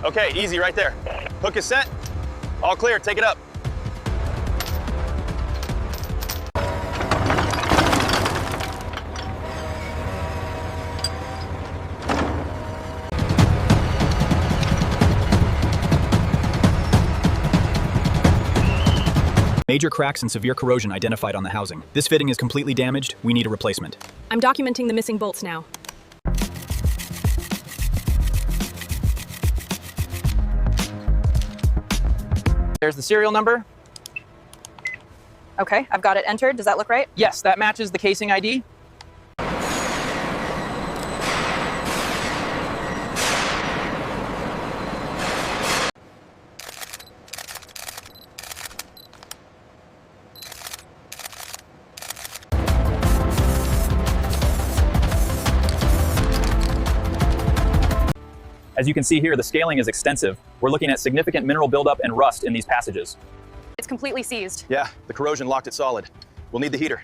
Okay, easy right there. Hook is set. All clear, take it up. Major cracks and severe corrosion identified on the housing. This fitting is completely damaged. We need a replacement. I'm documenting the missing bolts now. There's the serial number. Okay, I've got it entered. Does that look right? Yes, that matches the casing ID. As you can see here, the scaling is extensive. We're looking at significant mineral buildup and rust in these passages. It's completely seized. Yeah, the corrosion locked it solid. We'll need the heater.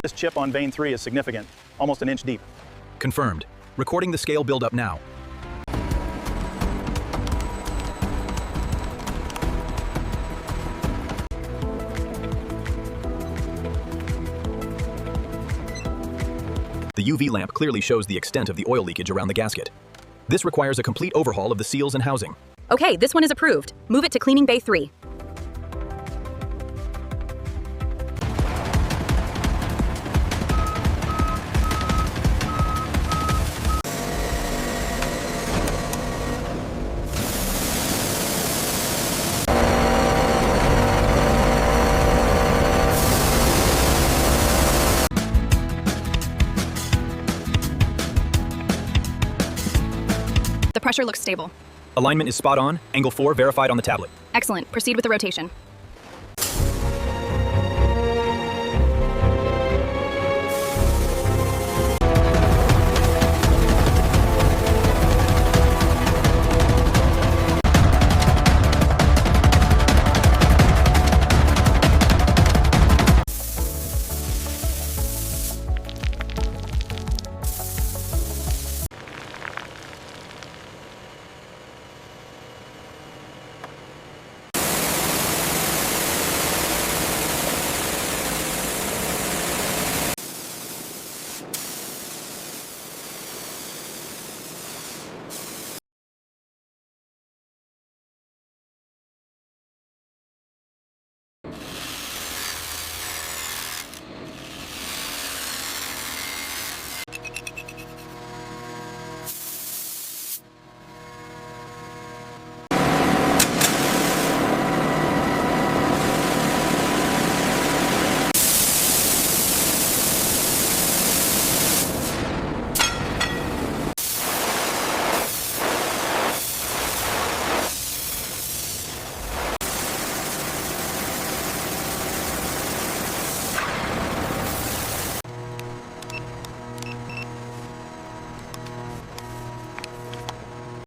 This chip on vane 3 is significant, almost an inch deep. Confirmed. Recording the scale buildup now. The UV lamp clearly shows the extent of the oil leakage around the gasket. This requires a complete overhaul of the seals and housing. Okay, this one is approved. Move it to cleaning bay 3. The pressure looks stable. Alignment is spot on. Angle 4 verified on the tablet. Excellent. Proceed with the rotation.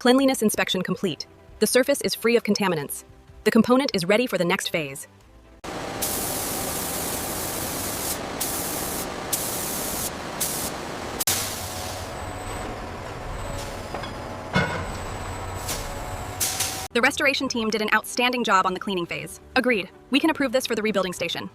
Cleanliness inspection complete. The surface is free of contaminants. The component is ready for the next phase. The restoration team did an outstanding job on the cleaning phase. Agreed. We can approve this for the rebuilding station.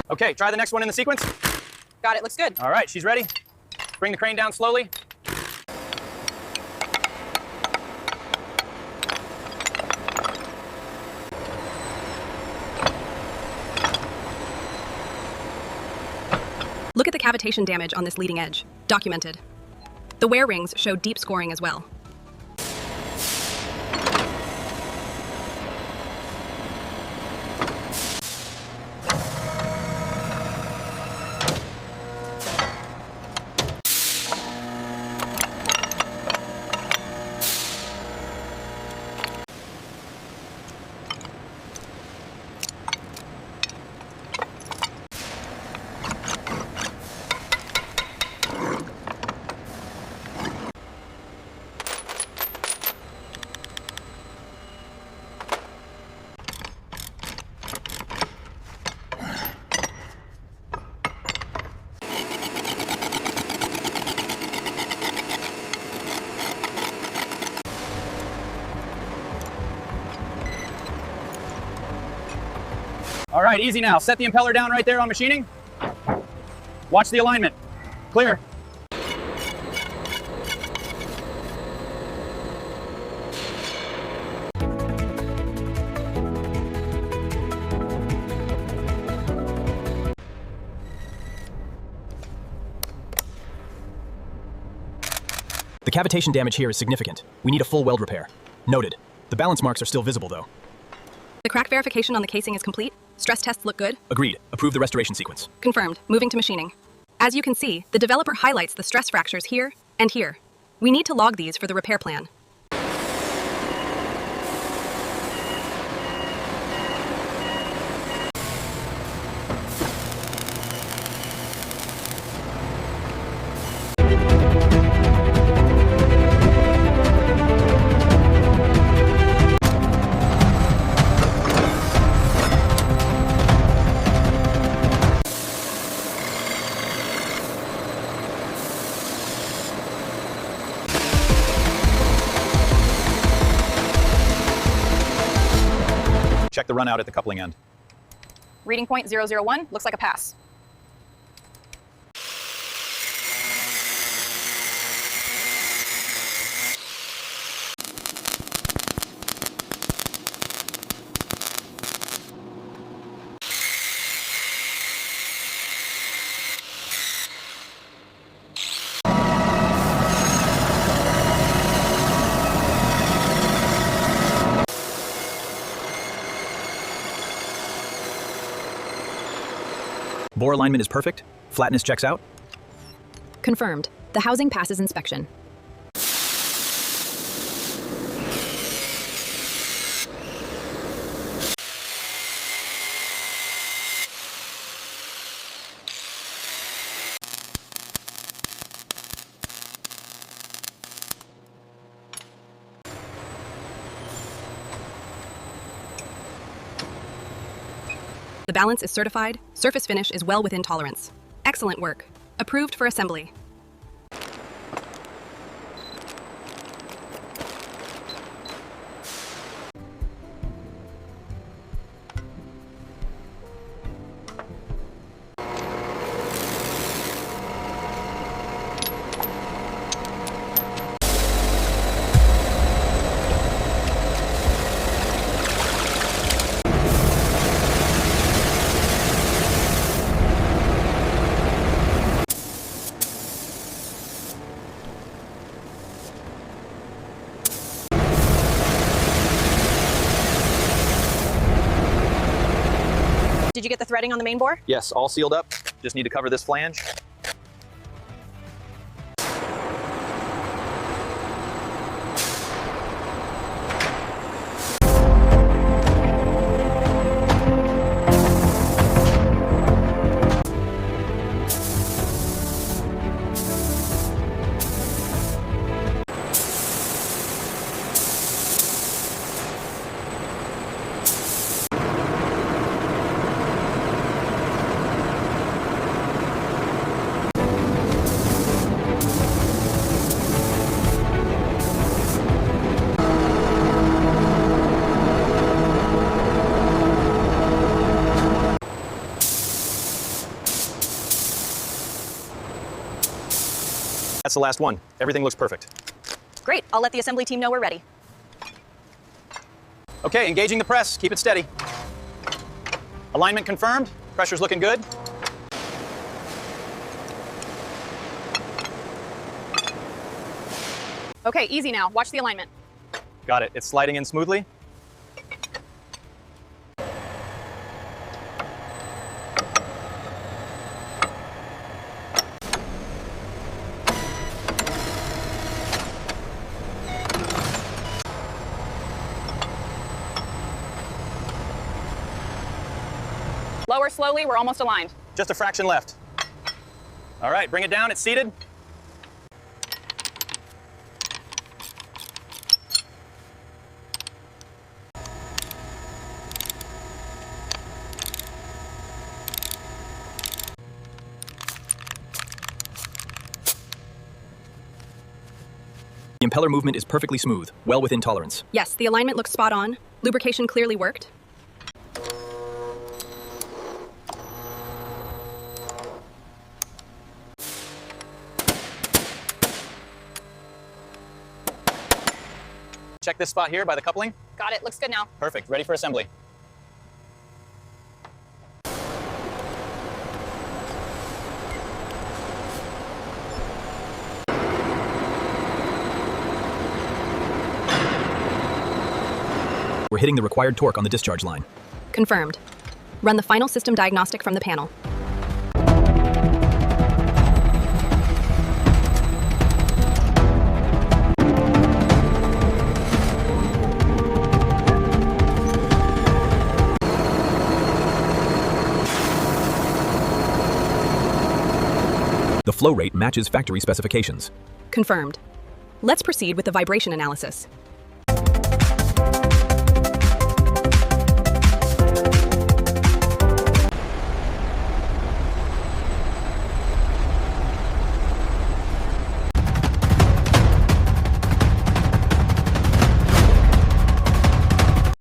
Okay, try the next one in the sequence. Got it. Looks good. All right, she's ready. Bring the crane down slowly. Look at the cavitation damage on this leading edge. Documented. The wear rings show deep scoring as well. All right, easy now. Set the impeller down right there on machining. Watch the alignment. Clear. The cavitation damage here is significant. We need a full weld repair. Noted. The balance marks are still visible, though. The crack verification on the casing is complete. Stress tests look good. Agreed. Approve the restoration sequence. Confirmed. Moving to machining. As you can see, the developer highlights the stress fractures here and here. We need to log these for the repair plan. Check the run out at the coupling end. Reading point 001 looks like a pass. Bore alignment is perfect. Flatness checks out. Confirmed. The housing passes inspection. The balance is certified. Surface finish is well within tolerance. Excellent work. Approved for assembly. Did you get the threading on the main bore? Yes, all sealed up. Just need to cover this flange. That's the last one. Everything looks perfect. Great. I'll let the assembly team know we're ready. Okay, engaging the press. Keep it steady. Alignment confirmed. Pressure's looking good. Okay, easy now. Watch the alignment. Got it. It's sliding in smoothly. Lower slowly. We're almost aligned. Just a fraction left. All right, bring it down. It's seated. The impeller movement is perfectly smooth, well within tolerance. Yes, the alignment looks spot on. Lubrication clearly worked. Check this spot here by the coupling. Got it. Looks good now. Perfect. Ready for assembly. We're hitting the required torque on the discharge line. Confirmed. Run the final system diagnostic from the panel. The flow rate matches factory specifications. Confirmed. Let's proceed with the vibration analysis.